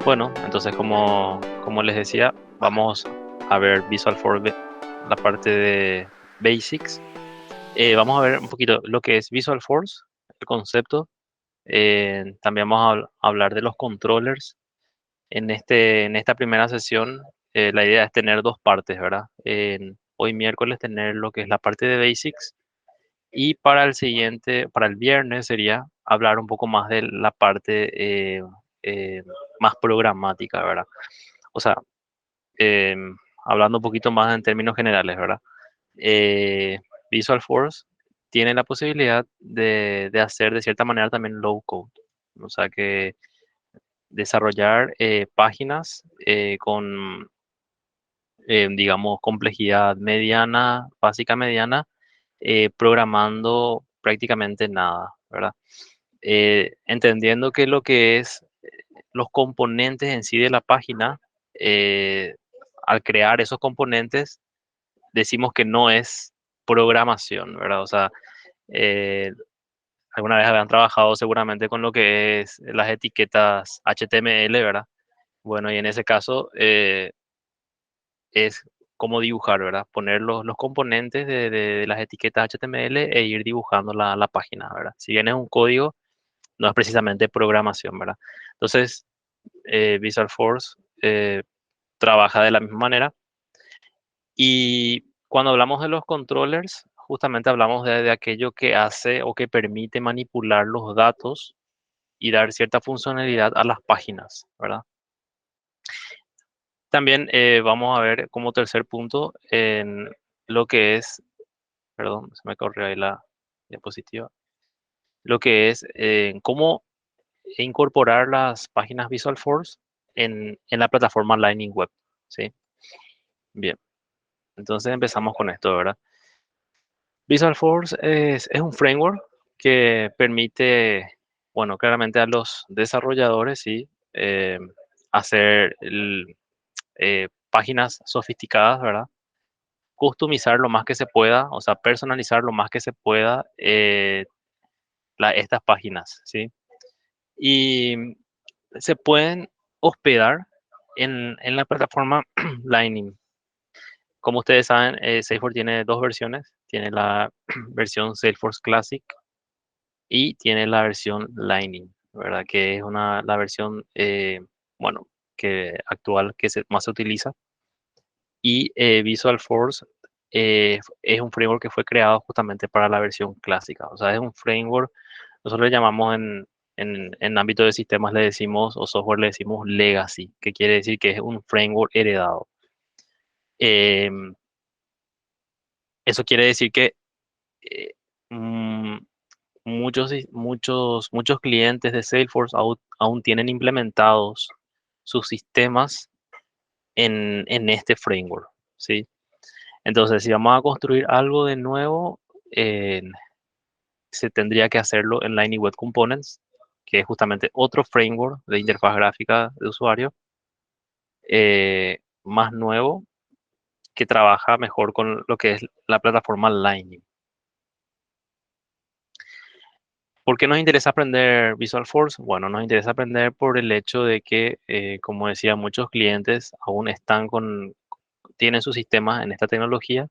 Bueno, entonces como les decía, vamos a ver Visual Force, la parte de Basics. Vamos a ver un poquito lo que es Visual Force, el concepto. También vamos a hablar de los controllers. En esta primera sesión, la idea es tener dos partes, ¿verdad? Hoy miércoles tener lo que es la parte de Basics y para el viernes sería hablar un poco más de la parte eh, más programática, ¿verdad? O sea, hablando un poquito más en términos generales, ¿verdad? Eh, Visual Force tiene la posibilidad de hacer de cierta manera también low code, o sea que desarrollar páginas con, digamos, complejidad mediana, básica mediana, programando prácticamente nada, ¿verdad? Entendiendo que lo que es los componentes en sí de la página, eh, al crear esos componentes, decimos que no es programación, ¿verdad? O sea, eh, alguna vez habían trabajado seguramente con lo que es las etiquetas HTML, ¿verdad? Bueno, y en ese caso es como dibujar, ¿verdad? Poner los componentes de las etiquetas HTML e ir dibujando la página, ¿verdad? Si bien es un código, no es precisamente programación, ¿verdad? Entonces, Visual Force trabaja de la misma manera. Y cuando hablamos de los controllers, justamente hablamos de aquello que hace o que permite manipular los datos y dar cierta funcionalidad a las páginas, ¿verdad? También vamos a ver como tercer punto en lo que es, perdón, se me corrió ahí la diapositiva, lo que es cómo incorporar las páginas Visual Force en la plataforma Lightning Web, ¿sí? Bien, entonces empezamos con esto, ¿verdad? Visual Force es un framework que permite, bueno, claramente a los desarrolladores, sí, hacer páginas sofisticadas, ¿verdad? Customizar lo más que se pueda, o sea, personalizar lo más que se pueda estas páginas, ¿sí? Y se pueden hospedar en la plataforma Lightning. Como ustedes saben, Salesforce tiene dos versiones. Tiene la versión Salesforce Classic y tiene la versión Lightning, ¿verdad? Que es la versión, bueno, actual que más se utiliza. Y Visual Force es un framework que fue creado justamente para la versión clásica. O sea, es un framework, nosotros le llamamos en ámbito de sistemas, le decimos, o software le decimos legacy, que quiere decir que es un framework heredado. Em, Eso quiere decir que eh, mm, muchos clientes de Salesforce aún tienen implementados sus sistemas en este framework, ¿sí? Entonces, si vamos a construir algo de nuevo, eh, se tendría que hacerlo en Lightning Web Components, que es justamente otro framework de interfaz gráfica de usuario, más nuevo, que trabaja mejor con lo que es la plataforma Lightning. ¿Por qué nos interesa aprender Visual Force? Bueno, nos interesa aprender por el hecho de que, como decía, muchos clientes aún tienen sus sistemas en esta tecnología.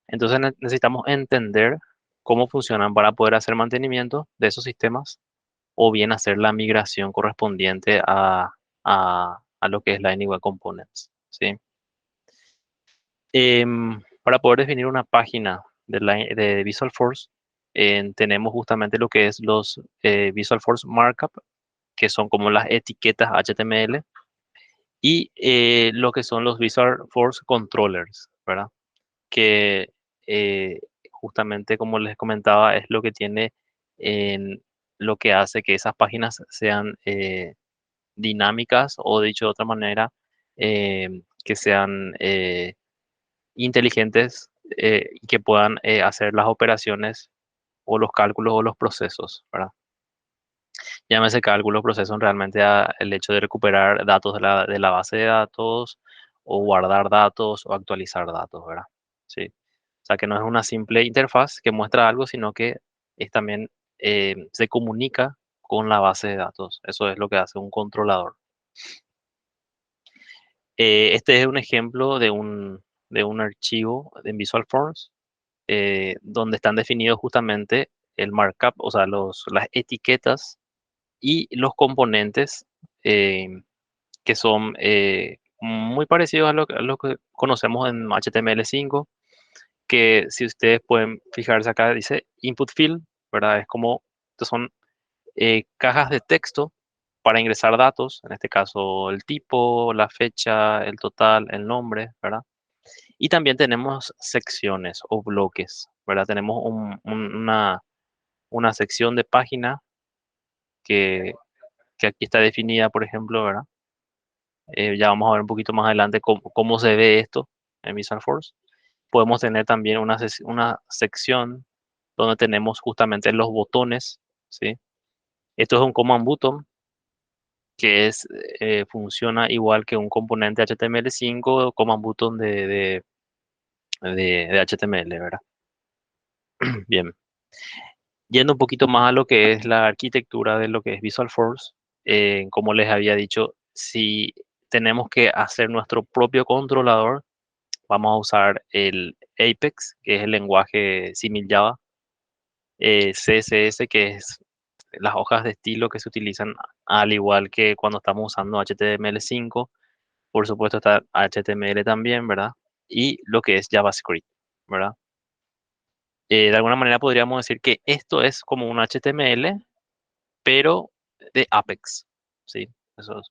Entonces necesitamos entender cómo funcionan para poder hacer mantenimiento de esos sistemas o bien hacer la migración correspondiente a lo que es Lightning Web Components, ¿sí? Para poder definir una página de Visual Force, tenemos justamente lo que es los Visual Force Markup, que son como las etiquetas HTML, y lo que son los Visual Force Controllers, ¿verdad? Que justamente como les comentaba es lo que tiene en lo que hace que esas páginas sean dinámicas o dicho de otra manera, que sean inteligentes y que puedan hacer las operaciones o los cálculos o los procesos, ¿verdad? Llámese cálculos, procesos realmente el hecho de recuperar datos de la base de datos o guardar datos o actualizar datos, ¿verdad? Sí. O sea que no es una simple interfaz que muestra algo, sino que es también se comunica con la base de datos. Eso es lo que hace un controlador. Este es un ejemplo de un archivo en Visual Forms donde están definidos justamente el markup, o sea, las etiquetas y los componentes eh, que son muy parecidos a lo que conocemos en HTML5, que si ustedes pueden fijarse acá, dice input field, ¿verdad? Es como, estos son cajas de texto para ingresar datos, en este caso el tipo, la fecha, el total, el nombre, ¿verdad? Y también tenemos secciones o bloques, ¿verdad? Tenemos una sección de página que, que aquí está definida, por ejemplo, ¿verdad? Ya vamos a ver un poquito más adelante cómo se ve esto en Visualforce. Podemos tener también una sección donde tenemos justamente los botones, ¿sí? Esto es un command button que funciona igual que un componente HTML5 o command button de HTML, ¿verdad? Bien. Yendo un poquito más a lo que es la arquitectura de lo que es Visualforce, como les había dicho, si tenemos que hacer nuestro propio controlador, vamos a usar el Apex, que es el lenguaje simil Java, CSS, que es las hojas de estilo que se utilizan al igual que cuando estamos usando HTML5, por supuesto está HTML también, ¿verdad? Y lo que es JavaScript, ¿verdad? De alguna manera podríamos decir que esto es como un HTML, pero de Apex, ¿sí?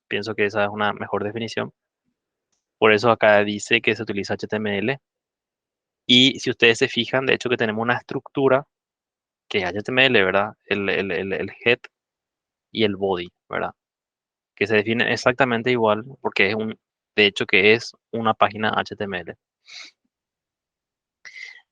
Pienso que esa es una mejor definición. Por eso acá dice que se utiliza HTML. Y si ustedes se fijan, de hecho que tenemos una estructura que es HTML, ¿verdad? El head y el body, ¿verdad? Que se definen exactamente igual porque de hecho que es una página HTML.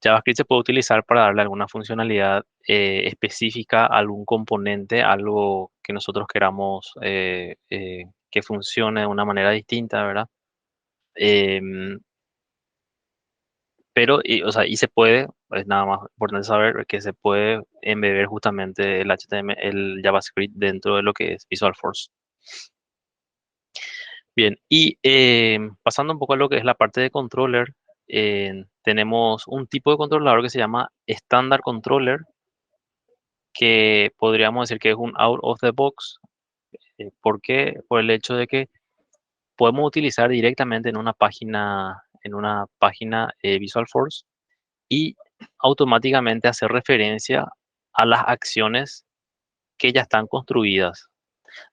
JavaScript se puede utilizar para darle alguna funcionalidad específica a algún componente, algo que nosotros queramos que funcione de una manera distinta, ¿verdad? Em, pero, o sea, y se puede, es nada más importante saber que se puede embeber justamente el HTML, el JavaScript dentro de lo que es Visual Force. Bien, y pasando un poco a lo que es la parte de controller, tenemos un tipo de controlador que se llama Standard Controller, que podríamos decir que es un out of the box. ¿Por qué? Por el hecho de que podemos utilizar directamente en una página Visual Force y automáticamente hacer referencia a las acciones que ya están construidas.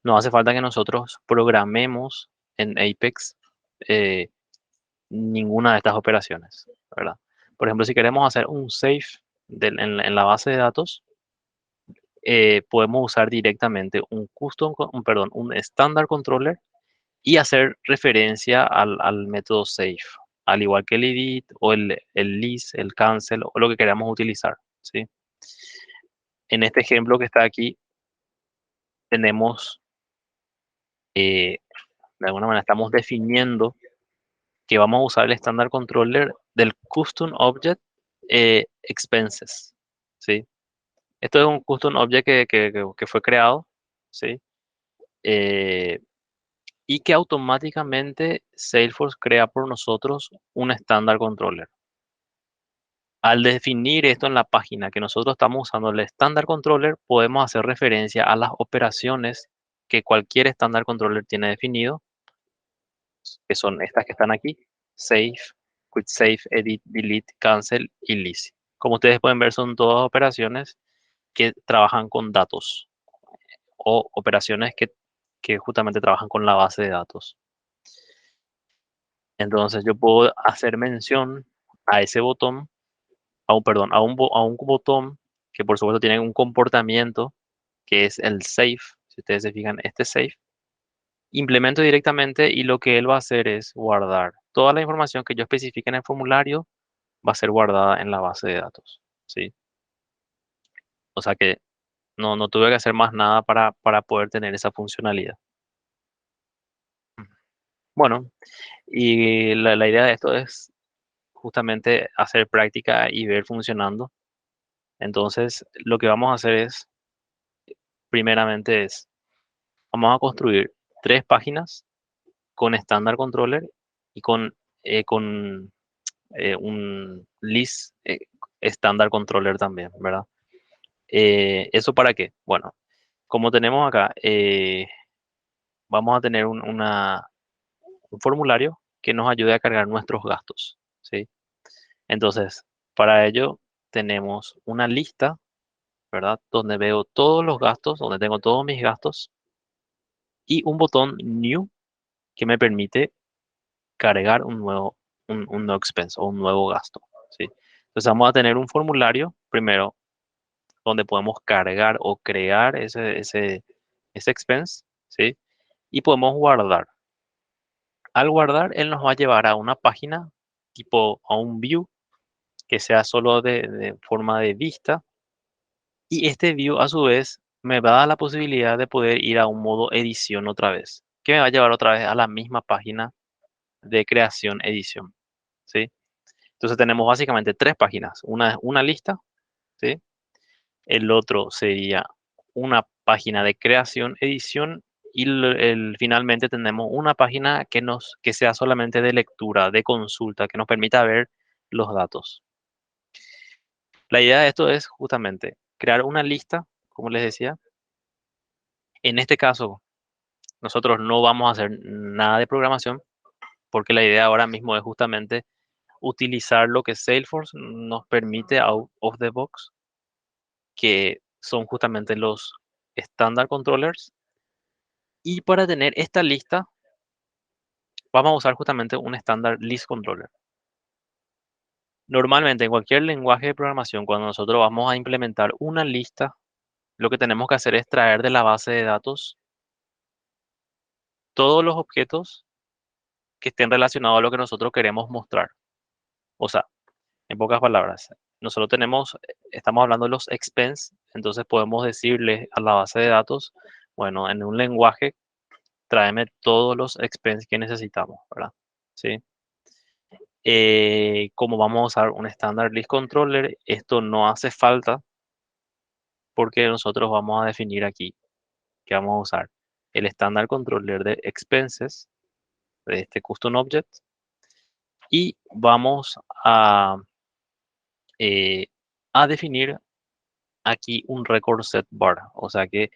No hace falta que nosotros programemos en Apex eh, ninguna de estas operaciones, ¿verdad? Por ejemplo, si queremos hacer un save en la base de datos, podemos usar directamente un standard controller y hacer referencia al método save, al igual que el edit o el list, el cancel o lo que queramos utilizar, ¿sí? En este ejemplo que está aquí, tenemos, eh, de alguna manera, estamos definiendo que vamos a usar el standard controller del custom object expenses, ¿sí? Esto es un custom object que fue creado, ¿sí? Eh, y que automáticamente Salesforce crea por nosotros un standard controller. Al definir esto en la página que nosotros estamos usando el standard controller, podemos hacer referencia a las operaciones que cualquier standard controller tiene definido, que son estas que están aquí: save, quit save, edit, delete, cancel y list. Como ustedes pueden ver, son todas operaciones que trabajan con datos o operaciones que justamente trabajan con la base de datos. Entonces yo puedo hacer mención a ese botón, perdón, a un botón que por supuesto tiene un comportamiento que es el save. Si ustedes se fijan, este save, implemento directamente y lo que él va a hacer es guardar toda la información que yo especifique en el formulario, va a ser guardada en la base de datos, ¿sí? O sea que no tuve que hacer más nada para poder tener esa funcionalidad. Bueno, y la idea de esto es justamente hacer práctica y ver funcionando. Entonces, lo que vamos a hacer primeramente vamos a construir tres páginas con Standard Controller y con un list estándar controller también, ¿verdad? ¿Eso para qué? Bueno, como tenemos acá, vamos a tener un formulario que nos ayude a cargar nuestros gastos, ¿sí? Entonces, para ello tenemos una lista, ¿verdad? Donde veo todos los gastos, donde tengo todos mis gastos y un botón New que me permite cargar un nuevo expense o un nuevo gasto, ¿sí? Entonces vamos a tener un formulario primero donde podemos cargar o crear ese expense, ¿sí? Y podemos guardar. Al guardar, él nos va a llevar a una página tipo a un view que sea solo de forma de vista. Y este view a su vez me va a dar la posibilidad de poder ir a un modo edición otra vez, que me va a llevar otra vez a la misma página de creación edición, ¿sí? Entonces tenemos básicamente tres páginas. Una es una lista, ¿sí? El otro sería una página de creación edición y finalmente tenemos una página que sea solamente de lectura, de consulta, que nos permita ver los datos. La idea de esto es justamente crear una lista, como les decía. En este caso, nosotros no vamos a hacer nada de programación porque la idea ahora mismo es justamente utilizar lo que Salesforce nos permite out of the box, que son justamente los standard controllers. Y para tener esta lista, vamos a usar justamente un standard list controller. Normalmente en cualquier lenguaje de programación, cuando nosotros vamos a implementar una lista, lo que tenemos que hacer es traer de la base de datos todos los objetos que estén relacionados a lo que nosotros queremos mostrar. O sea, en pocas palabras, nosotros estamos hablando de los expense, entonces podemos decirle a la base de datos, bueno, en un lenguaje, tráeme todos los expense que necesitamos, ¿verdad? Sí. Como vamos a usar un standard list controller, esto no hace falta porque nosotros vamos a definir aquí que vamos a usar el standard controller de expenses de este custom object y vamos eh, a definir aquí un record set bar, o sea que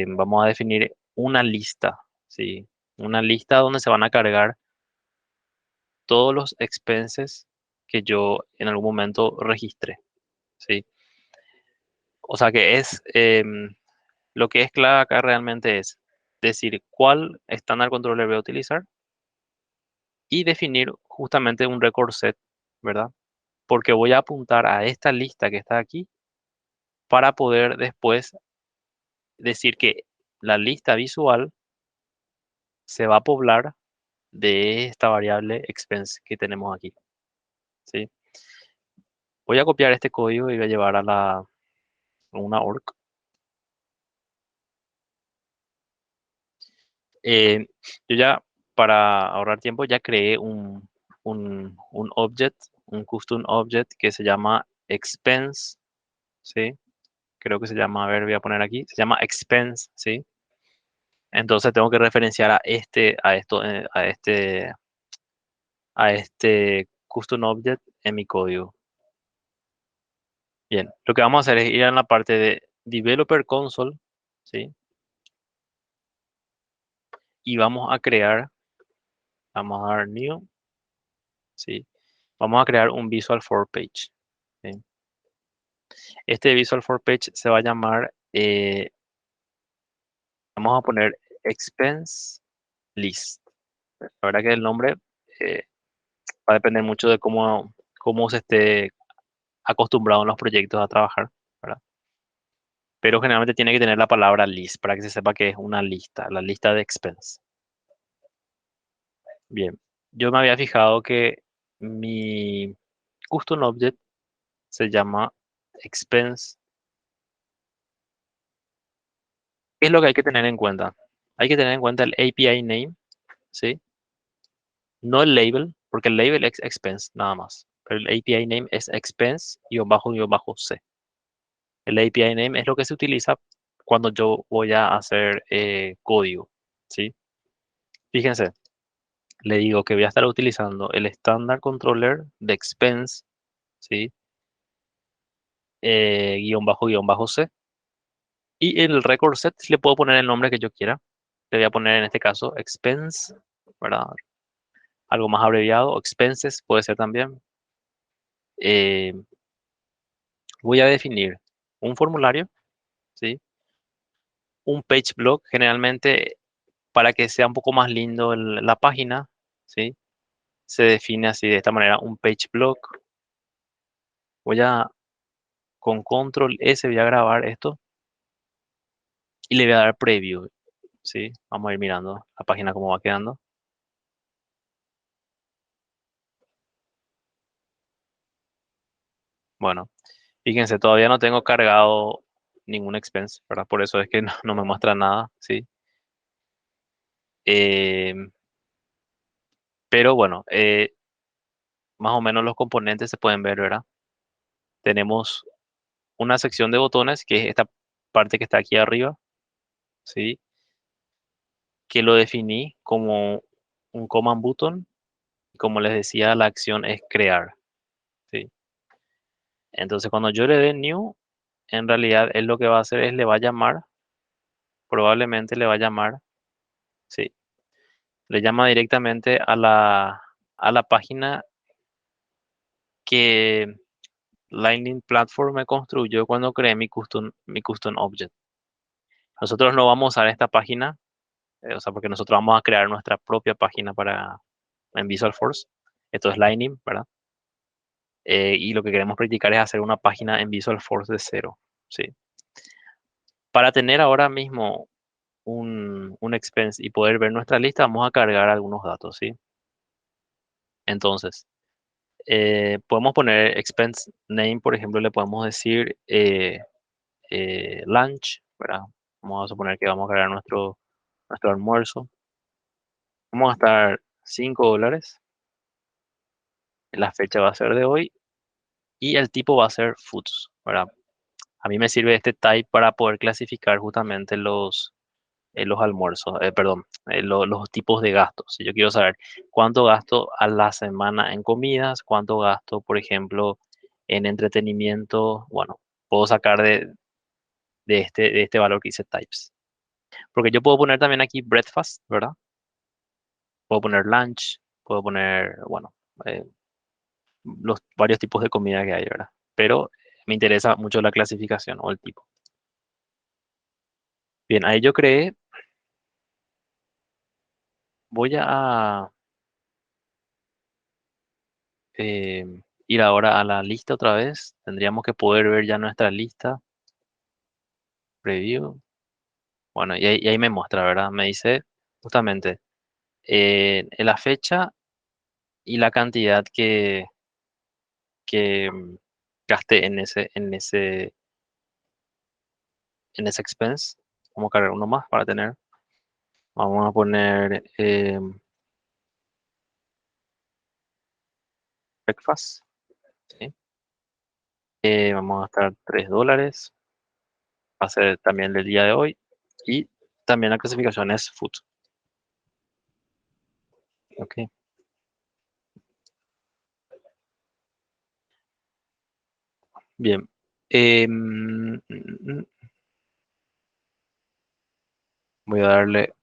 vamos a definir una lista, ¿sí? Una lista donde se van a cargar todos los expenses que yo en algún momento registré, ¿sí? O sea que lo que es clave acá realmente es decir cuál estándar controller voy a utilizar y definir justamente un record set, ¿verdad? Porque voy a apuntar a esta lista que está aquí para poder después decir que la lista visual se va a poblar de esta variable expense que tenemos aquí, ¿sí? Voy a copiar este código y voy a llevar a una org. Eh, yo ya, para ahorrar tiempo, ya creé un object, un custom object que se llama expense, ¿sí? Creo que se llama, a ver, voy a poner aquí, se llama expense, ¿sí? Entonces tengo que referenciar a este custom object en mi código. Bien, lo que vamos a hacer es ir a la parte de Developer Console, ¿sí? Y vamos a dar New, ¿sí? Vamos a crear un Visual for Page, ¿sí? Este Visual for Page se va a llamar, vamos a poner Expense List. La verdad que el nombre eh, va a depender mucho de cómo se esté acostumbrado en los proyectos a trabajar, ¿verdad? Pero generalmente tiene que tener la palabra list para que se sepa que es una lista, la lista de expense. Bien, yo me había fijado que mi custom object se llama expense. ¿Qué es lo que hay que tener en cuenta? Hay que tener en cuenta el API name, ¿sí? No el label, porque el label es expense nada más. Pero el API name es expense-c. El API name es lo que se utiliza cuando yo voy a hacer código, ¿sí? Fíjense, le digo que voy a estar utilizando el Standard Controller de Expense, ¿sí? Guión bajo C. Y el record set le puedo poner el nombre que yo quiera. Le voy a poner en este caso Expense, ¿verdad? Algo más abreviado, o Expenses puede ser también. Eh, Voy a definir un formulario, ¿sí? Un page block, generalmente para que sea un poco más lindo la página, ¿sí? Se define así de esta manera, un page block. Voy a, con control S voy a grabar esto y le voy a dar preview, ¿sí? Vamos a ir mirando la página cómo va quedando. Bueno, fíjense, todavía no tengo cargado ningún expense, ¿verdad? Por eso es que no me muestra nada, ¿sí? Eh, pero bueno, más o menos los componentes se pueden ver, ¿verdad? Tenemos una sección de botones, que es esta parte que está aquí arriba, ¿sí? Que lo definí como un command button. Como les decía, la acción es crear, ¿sí? Entonces, cuando yo le dé new, en realidad él lo que va a hacer es le va a llamar, probablemente le va a llamar, ¿sí? Le llama directamente a la página que Lightning Platform me construyó cuando creé mi custom object. Nosotros no vamos a usar esta página, o sea, porque nosotros vamos a crear nuestra propia página en Visual Force. Esto es Lightning, ¿verdad? Y lo que queremos practicar es hacer una página en Visual Force de cero, ¿sí? Para tener ahora mismo un expense y poder ver nuestra lista, vamos a cargar algunos datos, ¿sí? Entonces, podemos poner expense name, por ejemplo, le podemos decir lunch, ¿verdad? Vamos a suponer que vamos a cargar nuestro almuerzo. Vamos a gastar $5. La fecha va a ser de hoy y el tipo va a ser foods, ¿verdad? A mí me sirve este type para poder clasificar justamente los almuerzos, perdón, los tipos de gastos. Si yo quiero saber cuánto gasto a la semana en comidas, cuánto gasto, por ejemplo, en entretenimiento, bueno, puedo sacar de este valor que dice types. Porque yo puedo poner también aquí breakfast, ¿verdad? Puedo poner lunch, puedo poner, bueno, eh, los varios tipos de comida que hay, ¿verdad? Pero me interesa mucho la clasificación o el tipo. Bien, ahí yo creé, voy a eh, ir ahora a la lista otra vez. Tendríamos que poder ver ya nuestra lista, preview. Bueno, y ahí me muestra, ¿verdad? Me dice justamente en la fecha y la cantidad que gasté en ese expense. Vamos a cargar uno más para tener. Vamos a poner breakfast, ¿sí? Vamos a gastar $3. Va a ser también del día de hoy. Y también la clasificación es food. Ok, bien. Voy a darle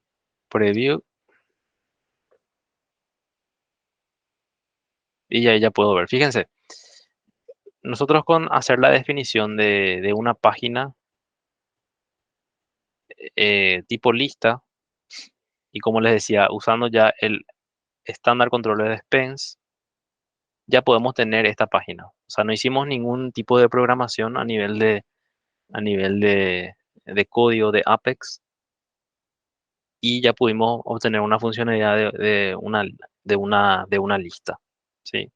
preview y ya puedo ver. Fíjense, nosotros con hacer la definición de una página tipo lista y como les decía, usando ya el estándar controller de Spence, ya podemos tener esta página. O sea, no hicimos ningún tipo de programación a nivel de código de Apex y ya pudimos obtener una funcionalidad de una lista. ¿Sí?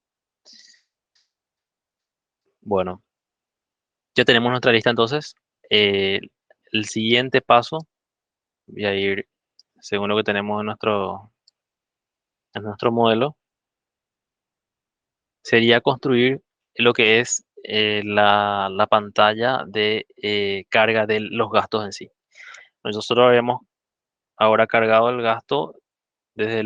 Bueno, ya tenemos nuestra lista entonces. Eh, el siguiente paso, voy a ir según lo que tenemos en nuestro modelo, sería construir lo que es la pantalla de carga de los gastos en sí. Nosotros habíamos ahora cargado el gasto desde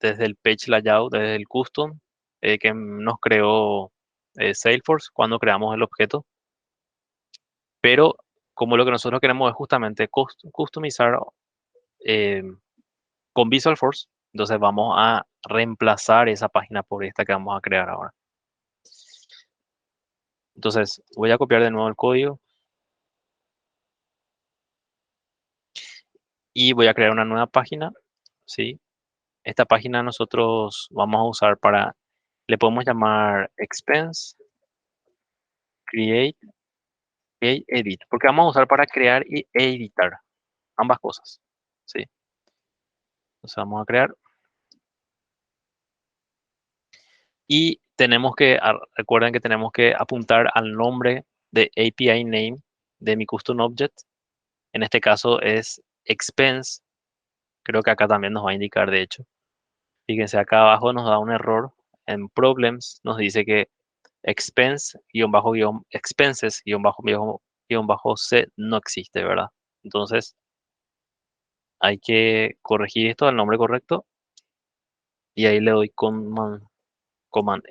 desde el page layout, desde el custom que nos creó Salesforce cuando creamos el objeto. Pero como lo que nosotros queremos es justamente customizar eh, con Visual Force, entonces vamos a reemplazar esa página por esta que vamos a crear ahora. Entonces voy a copiar de nuevo el código y voy a crear una nueva página, ¿sí? Esta página nosotros vamos a usar para, le podemos llamar expense, create, edit, porque vamos a usar para crear y editar ambas cosas, ¿sí? Entonces vamos a crear y tenemos que, recuerden que tenemos que apuntar al nombre de API name de mi custom object. En este caso es expense, creo que acá también nos va a indicar de hecho. Fíjense, acá abajo nos da un error. En problems nos dice que expense expenses bajo C no existe, ¿verdad? Entonces hay que corregir esto al nombre correcto y ahí le doy command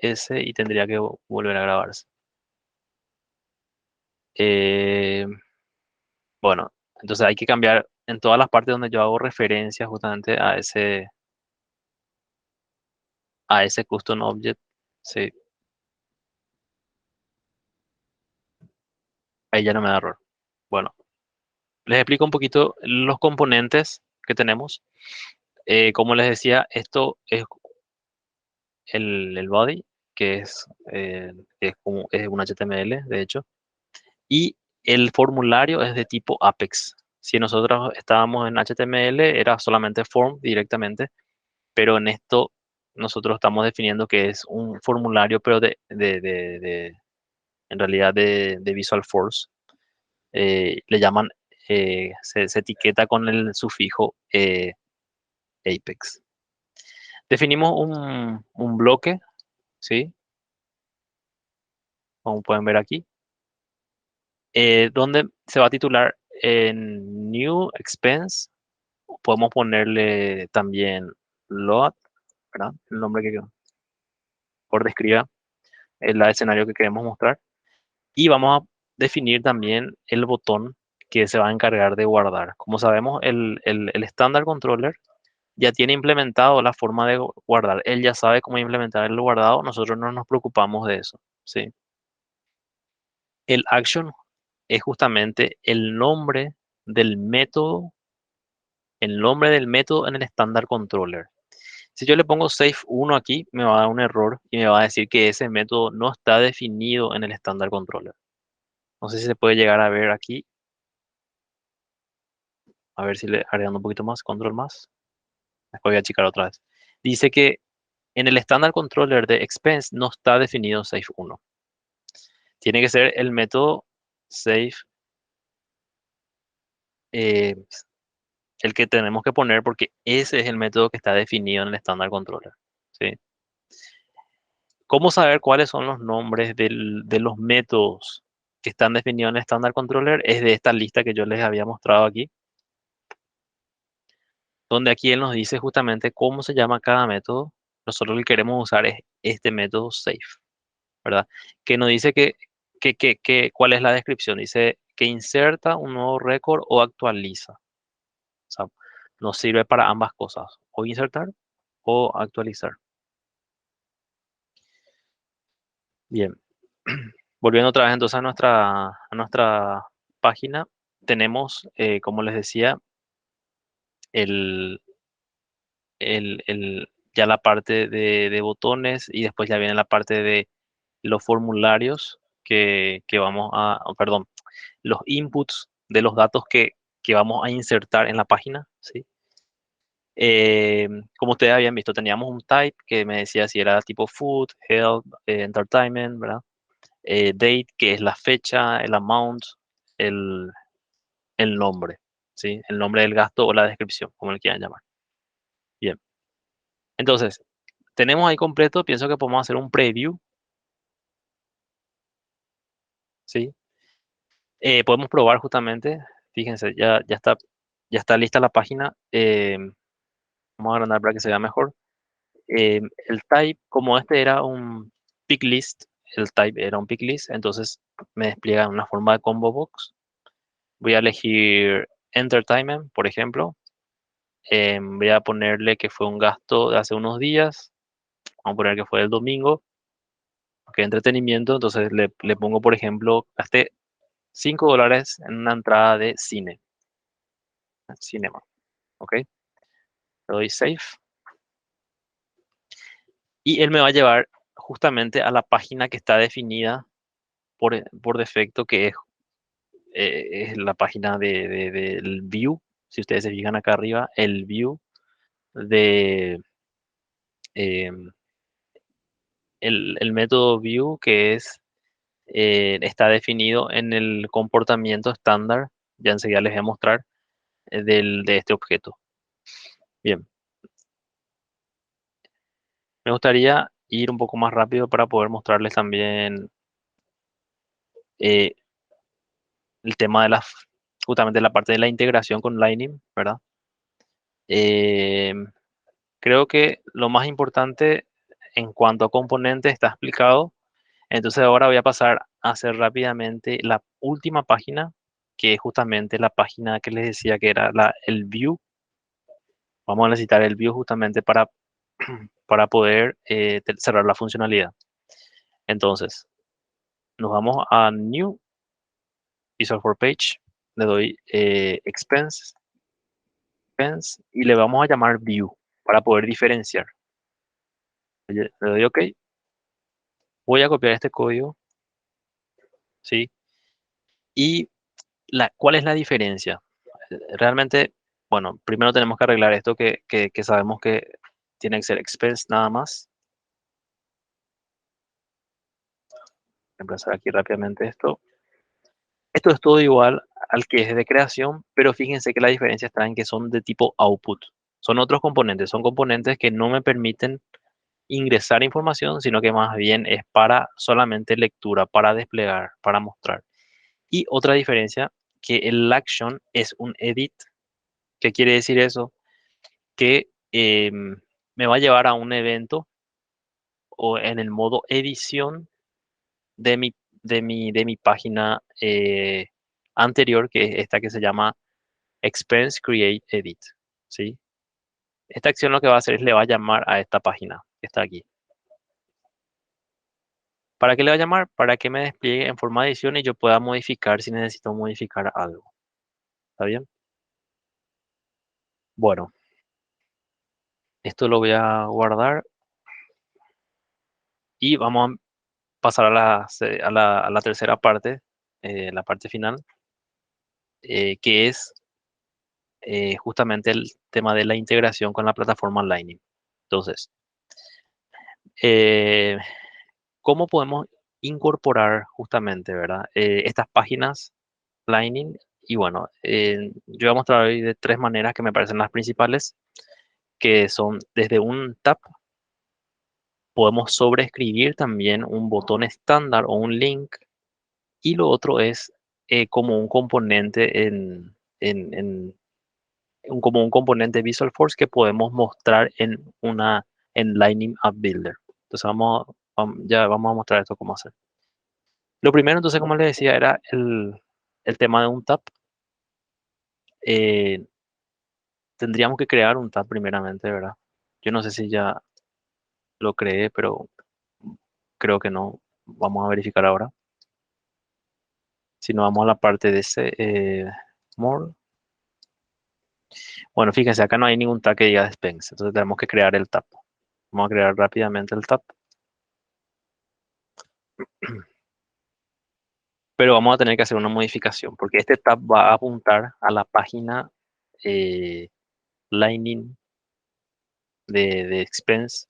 S y tendría que volver a grabarse. Eh, bueno, entonces hay que cambiar en todas las partes donde yo hago referencia justamente a ese custom object. Sí, ahí ya no me da error. Bueno, les explico un poquito los componentes que tenemos. Como les decía, esto es el body, que es un HTML, de hecho, y el formulario es de tipo Apex. Si nosotros estábamos en HTML, era solamente form directamente, pero en esto nosotros estamos definiendo que es un formulario, pero en realidad de Visual Force. Le llaman, se etiqueta con el sufijo Apex. Definimos un bloque, ¿sí? Como pueden ver aquí, donde se va a titular en New Expense. Podemos ponerle también Load, ¿verdad? El nombre que por describa el escenario que queremos mostrar. Y vamos a definir también el botón que se va a encargar de guardar. Como sabemos, el Standard Controller ya tiene implementado la forma de guardar. Él ya sabe cómo implementar el guardado, nosotros no nos preocupamos de eso, ¿sí? El action es justamente del método, el nombre del método en el Standard Controller. Si yo le pongo Save 1 aquí, me va a dar un error y me va a decir que ese método no está definido en el Standard Controller. No sé si se puede llegar a ver aquí. A ver si le agregando un poquito más, control más. Después voy a checar otra vez. Dice que en el Standard Controller de Expense no está definido Save 1. Tiene que ser el método Save eh, el que tenemos que poner porque ese es el método que está definido en el Standard Controller, ¿sí? ¿Cómo saber cuáles son los nombres de los métodos que están definidos en el Standard Controller? Es de esta lista que yo les había mostrado aquí, donde aquí él nos dice justamente cómo se llama cada método. Nosotros lo que queremos usar es este método save, ¿verdad? Que nos dice cuál es la descripción. Dice que inserta un nuevo récord o actualiza. O sea, nos sirve para ambas cosas, o insertar o actualizar. Bien, volviendo otra vez entonces a nuestra página, tenemos, como les decía, el, ya la parte de botones y después ya viene la parte de los formularios que vamos perdón, los inputs de los datos que vamos a insertar en la página, ¿sí? Como ustedes habían visto, teníamos un type que me decía si era tipo food, health, entertainment, ¿verdad? Date, que es la fecha, el amount, el, el nombre, ¿sí? El nombre del gasto o la descripción, como le quieran llamar. Bien. Entonces, tenemos ahí completo, pienso que podemos hacer un preview, ¿sí? Podemos probar justamente, fíjense, ya está lista la página. Vamos a agrandar para que se vea mejor. El type, como este era un pick list, el type era un pick list, entonces me despliega en una forma de combo box. Voy a elegir entertainment, por ejemplo. Voy a ponerle que fue un gasto de hace unos días. Vamos a poner que fue el domingo, que entretenimiento. Entonces le pongo, por ejemplo, gasté $5 en una entrada de cine, cinema. ¿Ok? Le doy save. Y él me va a llevar justamente a la página que está definida por defecto, que es la página del view. Si ustedes se fijan acá arriba, el view de em, el método view que está definido en el comportamiento estándar. Ya enseguida les voy a mostrar de este objeto. Bien, me gustaría ir un poco más rápido para poder mostrarles también eh, el tema justamente la parte de la integración con Lightning, ¿verdad? Em, Creo que lo más importante en cuanto a componentes está explicado. Entonces ahora voy a pasar a hacer rápidamente la última página, que es justamente la página que les decía que era el view. Vamos a necesitar el view justamente para poder cerrar la funcionalidad. Entonces, nos vamos a New, Visual for Page, le doy expense y le vamos a llamar View para poder diferenciar. Le doy OK. Voy a copiar este código, ¿sí? Y ¿cuál es la diferencia? Realmente, bueno, primero tenemos que arreglar esto que sabemos que tiene que ser expense nada más. Reemplazar aquí rápidamente esto. Esto es todo igual al que es de creación, pero fíjense que la diferencia está en que son de tipo output. Son otros componentes, son componentes que no me permiten ingresar información, sino que más bien es para solamente lectura, para desplegar, para mostrar. Y otra diferencia, que el action es un edit. ¿Qué quiere decir eso? Que me va a llevar a un evento o en el modo edición de mi página anterior, que es esta que se llama Expense Create Edit, ¿sí? Esta acción lo que va a hacer es le va a llamar a esta página que está aquí. ¿Para qué le va a llamar? Para que me despliegue en forma de edición y yo pueda modificar si necesito modificar algo. ¿Está bien? Bueno, esto lo voy a guardar y vamos a pasar a la tercera parte, la parte final, que es justamente el tema de la integración con la plataforma Lightning. Entonces, eh, ¿cómo podemos incorporar justamente, ¿verdad? Estas páginas Lightning. Y bueno, yo voy a mostrar hoy de tres maneras que me parecen las principales, que son desde un tab, podemos sobreescribir también un botón estándar o un link, y lo otro es como un componente como un componente Visual Force que podemos mostrar en Lightning App Builder. Entonces ya vamos a mostrar esto cómo hacer. Lo primero, entonces, como les decía, era el tema de un tab. Eh, Tendríamos que crear un tab primeramente, ¿verdad? Yo no sé si ya lo creé, pero creo que no. Vamos a verificar ahora. Si no, vamos a la parte de ese more. Bueno, fíjense, acá no hay ningún tag que diga dispense, entonces tenemos que crear el tab. Vamos a crear rápidamente el tab, pero vamos a tener que hacer una modificación porque este tab va a apuntar a la página eh, Lightning de expense,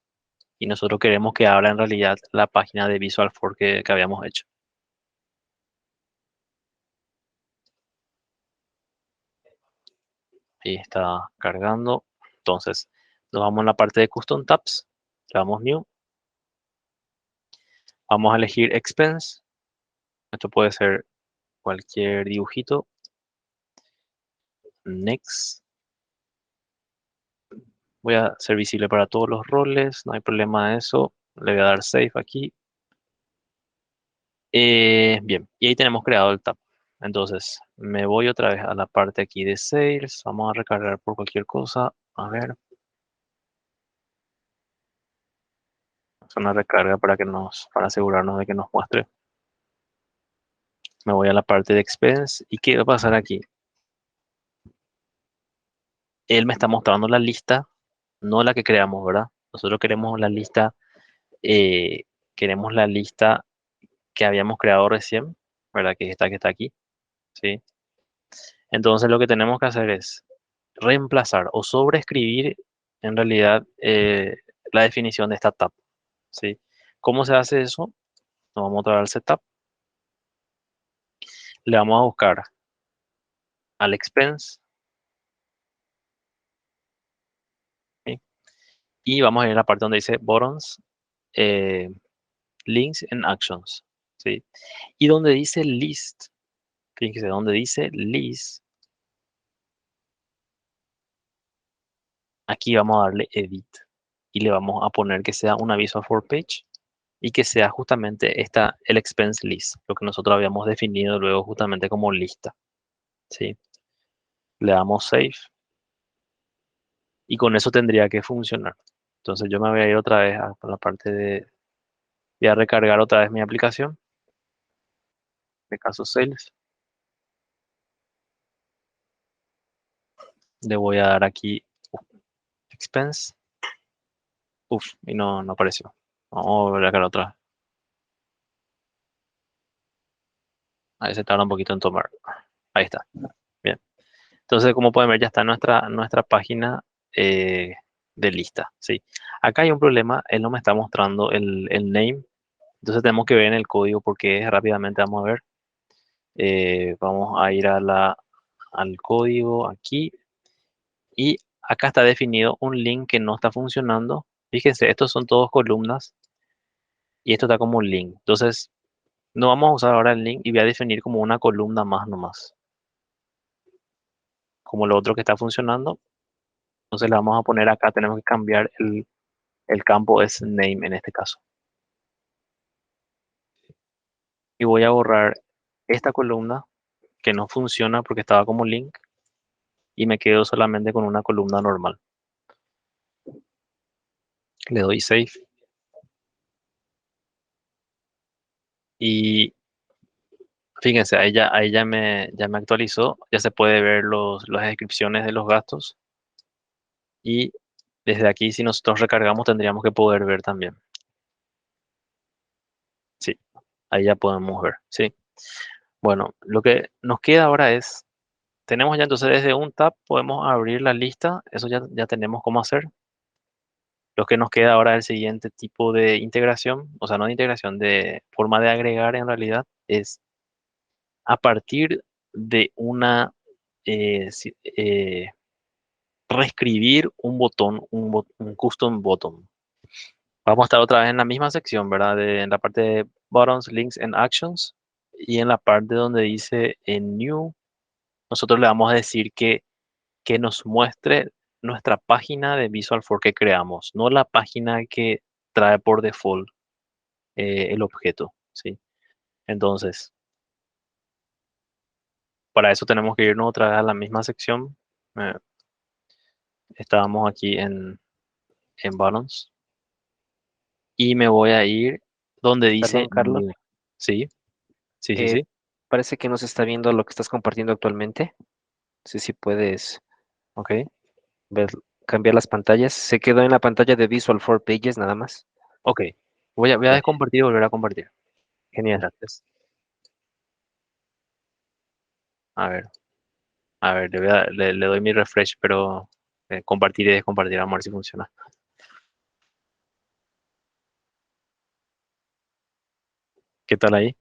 y nosotros queremos que abra en realidad la página de Visual Force que habíamos hecho. Ahí está cargando. Entonces, nos vamos a la parte de Custom Tabs, le damos New, vamos a elegir Expense. Esto puede ser cualquier dibujito. Next. Voy a ser visible para todos los roles, no hay problema de eso. Le voy a dar Save aquí. Bien, y ahí tenemos creado el tab. Entonces, me voy otra vez a la parte aquí de Sales. Vamos a recargar por cualquier cosa. A ver, es una recarga para asegurarnos de que nos muestre. Me voy a la parte de Expense. ¿Y qué va a pasar aquí? Él me está mostrando la lista, no la que creamos, ¿verdad? Nosotros eh, queremos la lista que habíamos creado recién, ¿verdad? Que está aquí, ¿sí? Entonces lo que tenemos que hacer es reemplazar o sobreescribir en realidad la definición de esta tab, ¿sí? ¿Cómo se hace eso? Nos vamos a traer al setup, le vamos a buscar al expense, ¿sí? Y vamos a ir a la parte donde dice buttons, eh, links and actions, ¿sí? Y donde dice list, fíjense, donde dice list, aquí vamos a darle edit y le vamos a poner que sea una visual for page y que sea justamente el expense list, lo que nosotros habíamos definido luego justamente como lista, ¿sí? Le damos save y con eso tendría que funcionar. Entonces yo me voy a ir otra vez a la parte voy a recargar otra vez mi aplicación, de caso Sales. Le voy a dar aquí expense, y no apareció. Vamos a recargar otra vez. Ahí se tarda un poquito en tomar. Ahí está. Bien. Entonces, como pueden ver, ya está nuestra página eh, de lista, ¿sí? Acá hay un problema, él no me está mostrando el name, entonces tenemos que ver en el código porque rápidamente vamos a ver. Vamos a ir al código aquí y acá está definido un link que no está funcionando. Fíjense, estos son todos columnas y esto está como un link. Entonces, no vamos a usar ahora el link y voy a definir como una columna más nomás, como lo otro que está funcionando. Entonces le vamos a poner acá, tenemos que cambiar el campo es name en este caso. Y voy a borrar esta columna que no funciona porque estaba como link y me quedo solamente con una columna normal. Le doy save y fíjense, ahí ya me actualizó, ya se puede ver las descripciones de los gastos y desde aquí si nosotros recargamos tendríamos que poder ver también. Sí, ahí ya podemos ver, sí. Bueno, lo que nos queda ahora es, tenemos ya entonces desde un tab podemos abrir la lista, eso ya tenemos cómo hacer. Lo que nos queda ahora es el siguiente tipo de integración, o sea, no de integración, de forma de agregar en realidad, es a partir de reescribir un botón, un custom button. Vamos a estar otra vez en la misma sección, ¿verdad? En la parte de buttons, links and actions y en la parte donde dice en new, nosotros le vamos a decir que nos muestre nuestra página de Visual 4 que creamos, no la página que trae por default el objeto, ¿sí? Entonces, para eso tenemos que irnos otra vez a la misma sección. Eh, Estábamos aquí en Buttons y me voy a ir donde dice Perdón, Carlos. New. Sí, sí, sí, Eh, sí. Parece que no se está viendo lo que estás compartiendo actualmente. No sé si puedes Ok, ver, cambiar las pantallas. Se quedó en la pantalla de Visual 4 Pages nada más. ok. Voy a Ya, descompartir y volver a compartir. genial. Gracias. A ver, le doy mi refresh, pero compartir y descompartir, vamos a ver si funciona. ¿Qué tal ahí?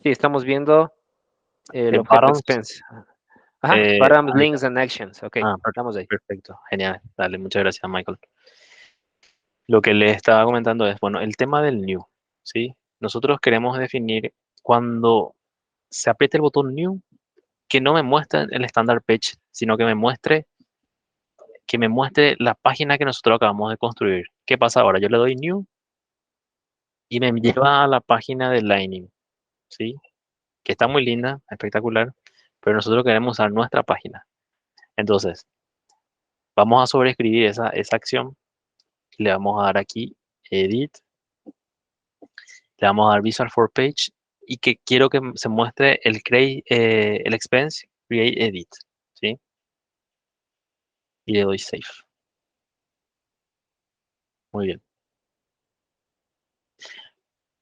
Sí, estamos viendo el En objeto Buttons, expense. Ajá, Params, ahí está. links and actions. Ok, Ah, estamos ahí. perfecto, genial. Dale, muchas gracias, Michael. Lo que le estaba comentando es, bueno, el tema del new, ¿sí? Nosotros queremos definir cuando se apriete el botón new, que no me muestre el standard page, sino que me muestre que me muestre la página que nosotros acabamos de construir. ¿Qué pasa ahora? Yo le doy New y me lleva a la página de Lightning, ¿sí? Que está muy linda, espectacular, pero nosotros queremos usar nuestra página. Entonces, vamos a sobreescribir esa acción. Le vamos a dar aquí Edit, le vamos a dar Visual for Page y que quiero que se muestre el expense Create Edit, ¿sí? Y le doy Save. Muy bien.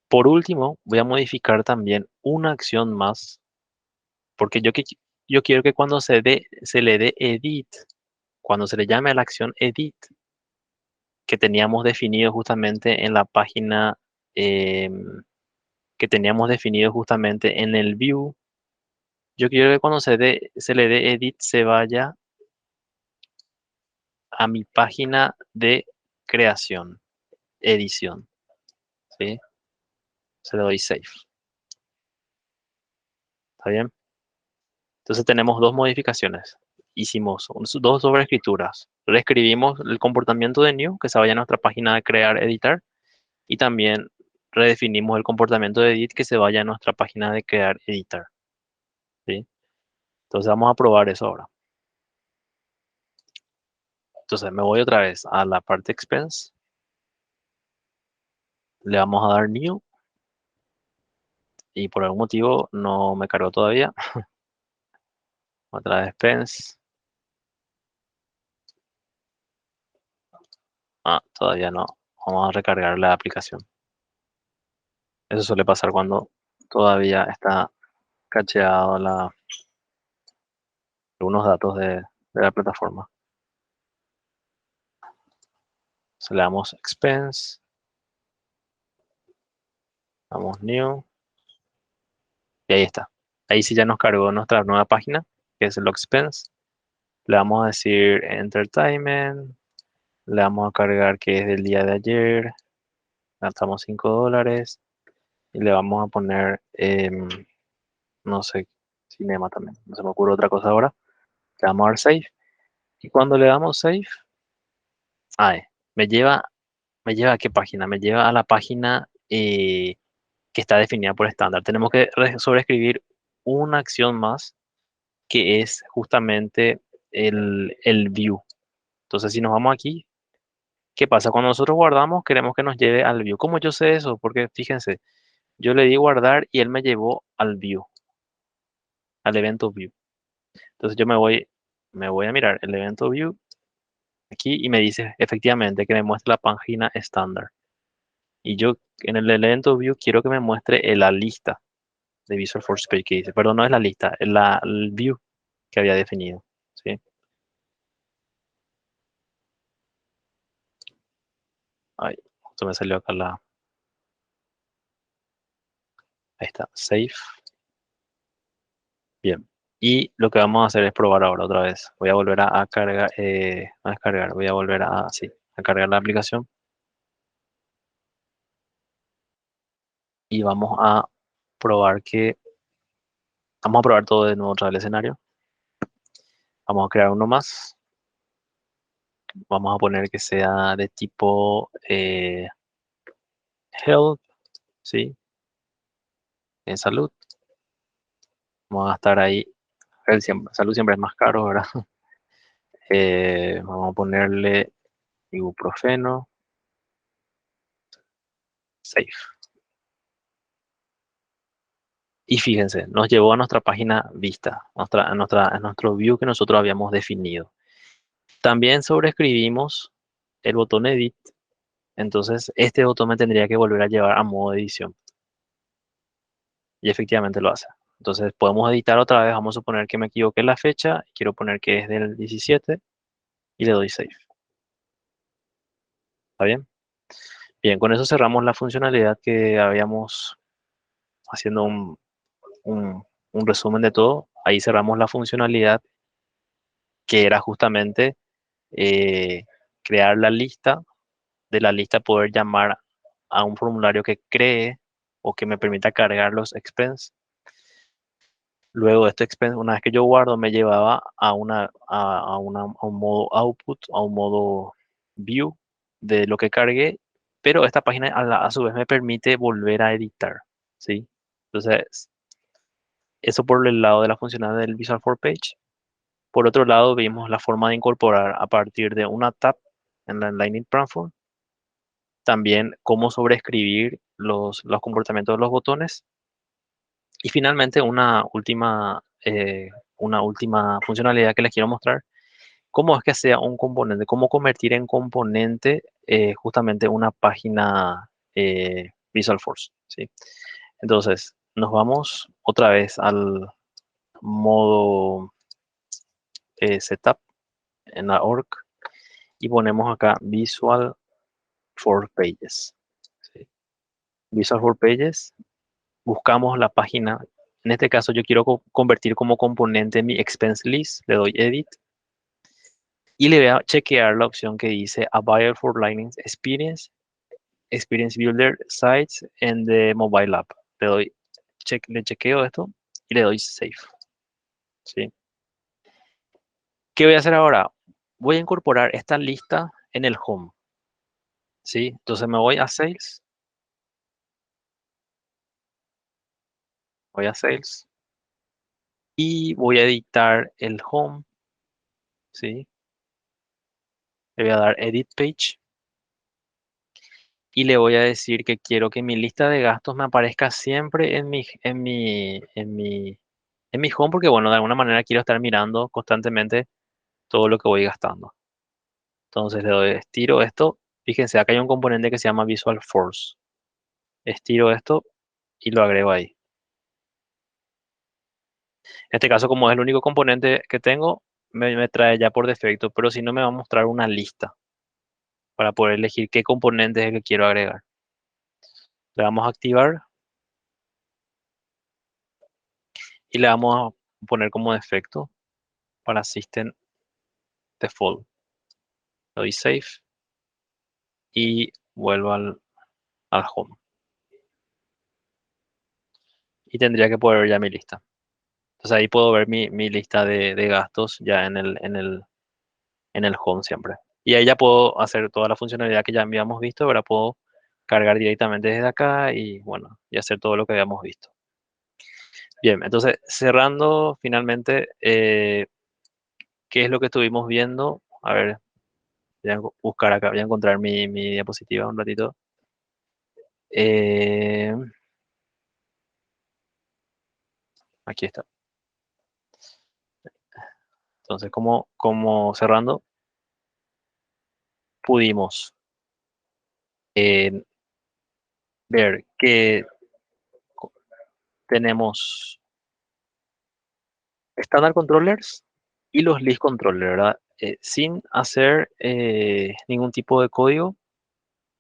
Por último, voy a modificar también una acción más, porque yo quiero que cuando se le dé Edit, cuando se le llame a la acción Edit, que teníamos definido justamente en la página, que teníamos definido justamente en el View, yo quiero que cuando se le dé Edit se vaya a mi página de creación, edición, ¿sí? Se le doy Save. ¿Está bien? Entonces tenemos dos modificaciones. Hicimos dos sobreescrituras. Reescribimos el comportamiento de new, que se vaya a nuestra página de crear, editar, y también redefinimos el comportamiento de edit, que se vaya a nuestra página de crear, editar, ¿sí? Entonces vamos a probar eso ahora. Entonces me voy otra vez a la parte expense. Le vamos a dar new y por algún motivo no me cargó todavía. Otra vez expense. Ah, todavía no. Vamos a recargar la aplicación. Eso suele pasar cuando todavía está cacheado algunos datos de la plataforma. Se le damos expense, damos new y ahí está. Ahí sí ya nos cargó nuestra nueva página, que es el expense. Le vamos a decir entertainment, le vamos a cargar que es del día de ayer, gastamos $5 y le vamos a poner, no sé, cinema también. No se me ocurre otra cosa ahora. Le vamos a dar save y cuando le damos save, ay, me lleva, ¿me lleva a qué página? Me lleva a la página que está definida por estándar. Tenemos que sobreescribir una acción más que es justamente el view. Entonces, si nos vamos aquí, ¿qué pasa? Cuando nosotros guardamos, queremos que nos lleve al view. ¿Cómo yo sé eso? Porque fíjense, yo le di guardar y él me llevó al view, al evento view. Entonces yo me voy a mirar el evento view aquí y me dice efectivamente que me muestra la página estándar. Y yo en el evento view quiero que me muestre la lista de Visual Force Page que dice, perdón, no es la lista, es el view que había definido, ¿sí? Ahí, justo me salió acá ahí está, save, bien. Y lo que vamos a hacer es probar ahora otra vez. Voy a volver a cargar, a descargar, voy a volver sí, a cargar la aplicación. Y vamos a probar todo de nuevo otra vez el escenario. Vamos a crear uno más. Vamos a poner que sea de tipo health, ¿sí? En salud. Vamos a estar ahí. Salud siempre es más caro, ¿verdad? Vamos a ponerle ibuprofeno, safe. Y fíjense, nos llevó a nuestra página vista, a nuestro view que nosotros habíamos definido. También sobreescribimos el botón edit, entonces este botón me tendría que volver a llevar a modo edición. Y efectivamente lo hace. Entonces podemos editar otra vez, vamos a suponer que me equivoqué en la fecha, quiero poner que es del 17 y le doy save. ¿Está bien? Bien, con eso cerramos la funcionalidad que habíamos haciendo un, un resumen de todo. Ahí cerramos la funcionalidad que era justamente eh, crear la lista, de la lista poder llamar a un formulario que cree o que me permita cargar los expense. Luego de este expense, una vez que yo guardo, me llevaba a un modo output, a un modo view de lo que cargué, pero esta página a su vez me permite volver a editar, ¿sí? Entonces, eso por el lado de la funcionalidad del Visual for Page. Por otro lado, vimos la forma de incorporar a partir de una tab en la Lightning Platform, también cómo sobreescribir los comportamientos de los botones. Y finalmente, una última funcionalidad que les quiero mostrar, cómo es que sea un componente, cómo convertir en componente justamente una página Visual Force, ¿sí? Entonces, nos vamos otra vez al modo Setup en la org y ponemos acá Visual for Pages, ¿sí? Visual for Pages, buscamos la página. En este caso, yo quiero convertir como componente mi expense list, le doy Edit y le voy a chequear la opción que dice Available for Lightning Experience, Experience Builder Sites and the Mobile App. Le chequeo esto y le doy Save, ¿sí? ¿Qué voy a hacer ahora? Voy a incorporar esta lista en el Home, ¿sí? Entonces me voy a Sales y voy a editar el Home, ¿sí? Le voy a dar Edit Page y le voy a decir que quiero que mi lista de gastos me aparezca siempre en mi home, porque bueno, de alguna manera quiero estar mirando constantemente todo lo que voy gastando. Entonces le doy, estiro esto. Fíjense, acá hay un componente que se llama Visual Force. Estiro esto y lo agrego ahí. En este caso, como es el único componente que tengo, me trae ya por defecto, pero si no me va a mostrar una lista para poder elegir qué componente es el que quiero agregar. Le vamos a activar y le vamos a poner como defecto para System Default. Le doy Save y vuelvo al Home. Y tendría que poder ver ya mi lista. Entonces ahí puedo ver mi lista de gastos ya en el Home siempre. Y ahí ya puedo hacer toda la funcionalidad que ya habíamos visto, ahora puedo cargar directamente desde acá y bueno, y hacer todo lo que habíamos visto. Bien, entonces cerrando finalmente, ¿qué es lo que estuvimos viendo? A ver, voy a buscar acá, voy a encontrar mi diapositiva un ratito. Eh, Aquí está. Entonces, como cerrando, pudimos eh, ver que tenemos Standard Controllers y los List Controllers, ¿verdad? Sin hacer ningún tipo de código.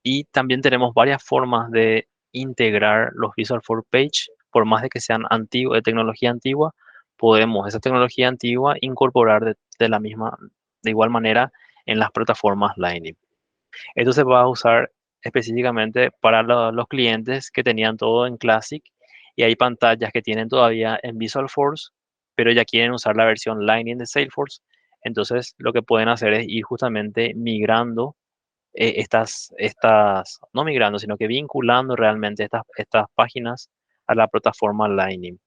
Y también tenemos varias formas de integrar los Visual for Page, por más de que sean antiguos, de tecnología antigua, podemos esa tecnología antigua incorporar de igual manera en las plataformas Lightning. Esto se va a usar específicamente para los clientes que tenían todo en Classic y hay pantallas que tienen todavía en Visual Force, pero ya quieren usar la versión Lightning de Salesforce. Entonces, lo que pueden hacer es ir justamente migrando no migrando, sino que vinculando realmente estas páginas a la plataforma Lightning.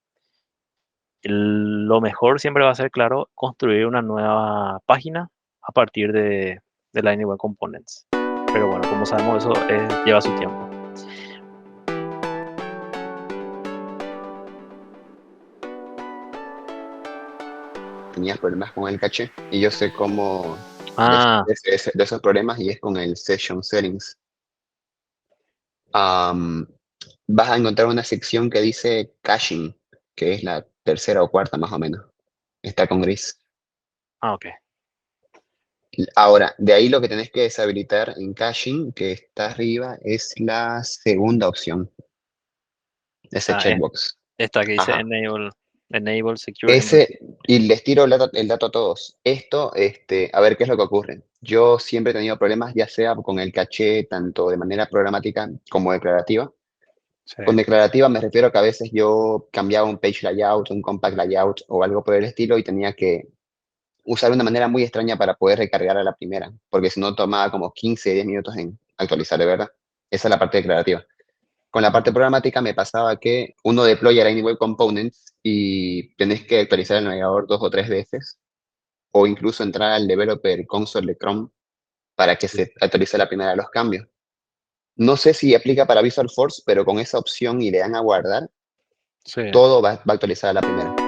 Lo mejor siempre va a ser, claro, construir una nueva página a partir de Lightning Web Components. Pero bueno, como sabemos, eso lleva su tiempo. Tenías problemas con el caché y yo sé cómo Ah, de esos problemas y es con el Session Settings. Am, Vas a encontrar una sección que dice caching, que es la tercera o cuarta más o menos. Está con gris. ok. Ahora, de ahí lo que tenés que deshabilitar en caching, que está arriba, es la segunda opción, ese Ah, checkbox. esta que dice Ajá. Enable Secure Ese, y les tiro el dato a todos. Esto, a ver qué es lo que ocurre. Yo siempre he tenido problemas, ya sea con el caché, tanto de manera programática como declarativa. Sí. Con declarativa me refiero a que a veces yo cambiaba un page layout, un compact layout o algo por el estilo y tenía que usar una manera muy extraña para poder recargar a la primera, porque si no tomaba como 15, 10 minutos en actualizar, de verdad. Esa es la parte declarativa. Con la parte programática me pasaba que uno deploya Lightning Web Components y tenés que actualizar el navegador 2 o 3 veces, o incluso entrar al Developer Console de Chrome para que se actualice la primera de los cambios. No sé si aplica para Visual Force, pero con esa opción y le dan a guardar, Sí. todo va a actualizar a la primera.